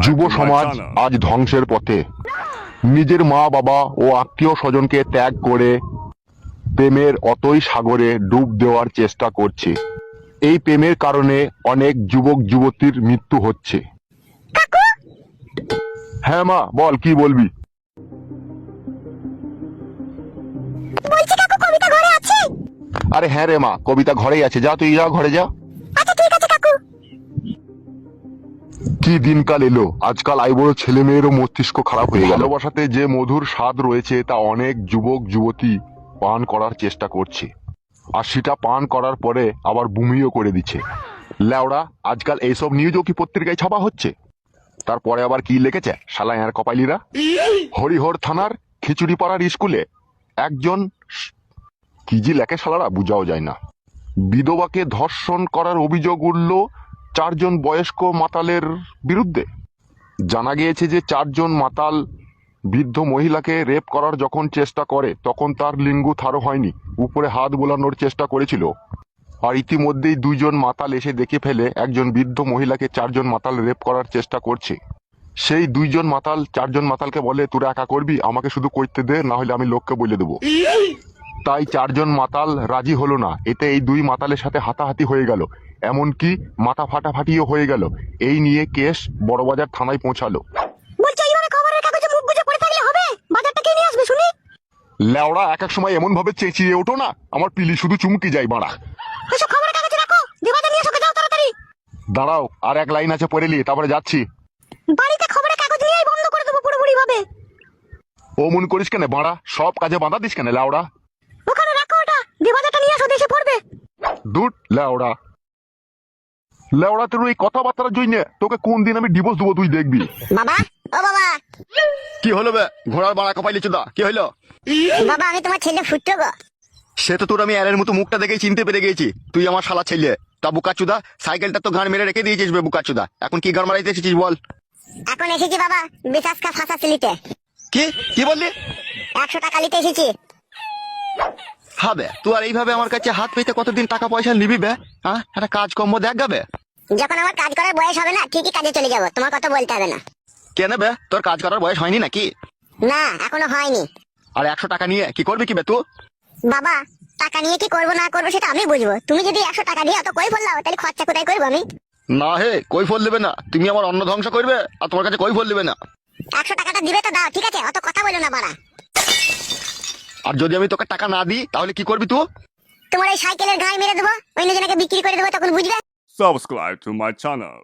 যুব সমাজ আজ ধ্বংসের পথে। নিজের মা বাবা ও আত্মীয় স্বজনকে ত্যাগ করে প্রেমের অতই সাগরে ডুব দেওয়ার চেষ্টা করছে। এই প্রেমের কারণে অনেক যুবক যুবতীর মৃত্যু হচ্ছে। হ্যাঁ মা, বল কি বলবি? বলছি কাকু, কবিতা ঘরে আছে? আরে হ্যাঁ রে মা, কবিতা ঘরেই আছে, যা তুই যা ঘরে যা। আচ্ছা ঠিক আছে কাকু। কি দিনকাল এলো, আজকাল আইবুড়ো ছেলে মেয়েরও মস্তিষ্ক খারাপ হয়ে গেল। ভালোবাসাতে যে মধুর স্বাদ রয়েছে তা অনেক যুবক যুবতী পান করার চেষ্টা করছে, আর সেটা পান করার পরে আবার বুমিও করে দিচ্ছে। লেওড়া, আজকাল এইসব নিউজও কি পত্রিকায় ছাপা হচ্ছে? তারপরে আবার কি লিখেছে শালা এর কপালিরা, হরিহর থানার খিচুড়িপাড়ার স্কুলে একজন কি যে লেখে শালারা বুঝাও যায় না। বিধবাকে ধর্ষণ করার অভিযোগ উঠল 4 জন বয়স্ক মাতালের বিরুদ্ধে। জানা গিয়েছে যে 4 জন মাতাল বৃদ্ধ মহিলাকে রেপ করার যখন চেষ্টা করে তখন তার লিঙ্গু থারো হয়নি, উপরে হাত বোলানোর চেষ্টা করেছিল। আর ইতিমধ্যেই 2 জন মাতাল এসে দেখে ফেলে একজন বৃদ্ধ মহিলাকে 4 জন মাতাল রেপ করার চেষ্টা করছে। সেই 2 জন মাতাল 4 জন মাতালকে বলে, তোরা একা করবি, আমাকে শুধু করতে দে, না হলে আমি লোককে বলে দেবো। তাই 4 জন মাতাল রাজি হলো না। এতে এই 2 মাতালের সাথে হাতাহাতি হয়ে গেল, এমনকি মাথা ফাটাফাটিও হয়ে গেল। এই নিয়ে কেস বড়বাজার থানায় পৌঁছালো। বলছি এইভাবে খবরের কাগজে মুখ বুজে পড়ে থাকলে হবে? বাজারটা কে নিয়ে আসবে শুনি? লেওড়া, এক এক সময় এমন ভাবে চেঁচিয়ে ওঠো না, আমার পিলি শুধু চুমকি যায় বাড়া। এসব খবরের কাগজে রাখো, যে বাজার নিয়ে এসো, যাও তাড়াতাড়ি। দাঁড়াও, আর এক লাইন আছে পড়ে নি, তারপরে যাচ্ছি। বাড়িতে খবরের কাগজ নিয়েই বন্ধ করে দেবো পুরোপুরি ভাবে। ও মন করিস কেন বাড়া, সব কাজে বাধা দিস কেন লেওড়া? ওখানে রাখো ওটা, যে বাজারটা নিয়ে এসো, দেশে পড়বে। দুট লেওড়া। লেওড়া, তোর এই কথাবার্তার জন্য তোকে কোন দিন আমি ডিভোর্স দেবো তুই দেখবি। বাবা, ও বাবা। কি হলো বে, ঘোড়ার বাড়া কপাইলি চুদা, কি হইলো? বাবা, আমি তোমার ছেলে ফুটতো গো। সে তো তোর আমি এর মতো মুখটা দেখেই চিনতে পেরে গেছি, তুই আমার শালা ছেলে। তা বুকা চুদা, সাইকেলটা তো গান মেরে রেখে দিয়েছিস বে বুকা চুদা, এখন কি গান মারাইতে এসেছিস বল? এখন এসেছি বাবা বিশ্বাস কা ফাঁসা সিলিতে। কি কি বললি? 100 টাকা নিতে এসেছি। হবে তুই আর এইভাবে আমার কাছে হাত পেতে কতদিন টাকা পয়সা নিবি বে? হ্যাঁ, একটা কাজকর্ম দেখ গাবে। যখন আমার কাজ করার বয়স হবে না, ঠিকই কাজে চলে যাবো, তোমার কথা বলতে হবে না। কেন বে, তোর কাজ করার বয়স হয়নি নাকি? না, এখনো হয়নি। আর 100 টাকা নিয়ে কি করবি কি বে তুই? বাবা, টাকা নিয়ে কি করবো না করবো সেটা আমি বুঝবো। তুমি যদি 100 টাকা দিয়ে অত কই বললাও, তাহলে খরচা কোথায় করবো আমি? না হে, কই ফল দেবে না, তুমি আমার অন্ন ধ্বংস করবে আর তোমার কাছে কই ফল দেবে না। 100 টাকাটা দিবে তো দাও, ঠিক আছে? অত কথা বলো না বাড়া। আর যদি আমি তোকে টাকা না দিই তাহলে কি করবি তুই? তোমার এই সাইকেলের গায়ে মেরে দেবো, অন্য জনকে বিক্রি করে দেবো, তখন বুঝবে। Subscribe to my channel.